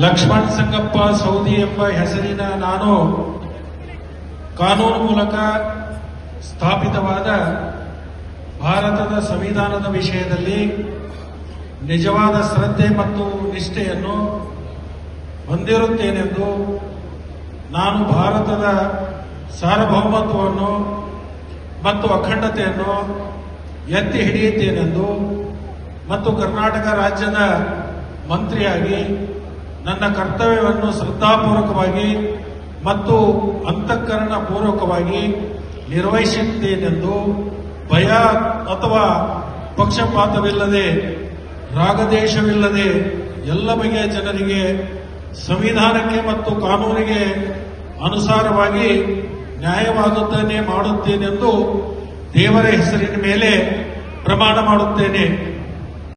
Lakshman Sangappa Saudi ಎಂಬ ಹೆಸರಿನ ನಾನು ಕಾನೂನು ಮೂಲಕ ಸ್ಥಾಪಿತವಾದ ಭಾರತದ ಸಂವಿಧಾನದ ವಿಷಯದಲ್ಲಿ ನಿಜವಾದ ಶ್ರದ್ಧೆ ಮತ್ತು ನಿಷ್ಠೆಯನ್ನು ಹೊಂದಿರುತ್ತೇನೆಂದು, ನಾನು ಭಾರತದ ಸಾರ್ವಭೌಮತ್ವವನ್ನು ಮತ್ತು ಅಖಂಡತೆಯನ್ನು ಎತ್ತಿ ಹಿಡಿಯುತ್ತೇನೆಂದು ಮತ್ತು ಕರ್ನಾಟಕ ರಾಜ್ಯದ ಮಂತ್ರಿಯಾಗಿ ನನ್ನ ಕರ್ತವ್ಯವನ್ನು ಶ್ರದ್ಧಾಪೂರ್ವಕವಾಗಿ ಮತ್ತು ಅಂತಃಕರಣ ಪೂರ್ವಕವಾಗಿ ನಿರ್ವಹಿಸುತ್ತೇನೆಂದು ಭಯ ಅಥವಾ ಪಕ್ಷಪಾತವಿಲ್ಲದೆ ರಾಗದೇಶವಿಲ್ಲದೆ ಎಲ್ಲ ಬಗೆಯ ಜನರಿಗೆ ಸಂವಿಧಾನಕ್ಕೆ ಮತ್ತು ಕಾನೂನಿಗೆ ಅನುಸಾರವಾಗಿ ನ್ಯಾಯವಾದುದನ್ನೇ ಮಾಡುತ್ತೇನೆಂದು ದೇವರ ಹೆಸರಿನ ಮೇಲೆ ಪ್ರಮಾಣ ಮಾಡುತ್ತೇನೆ.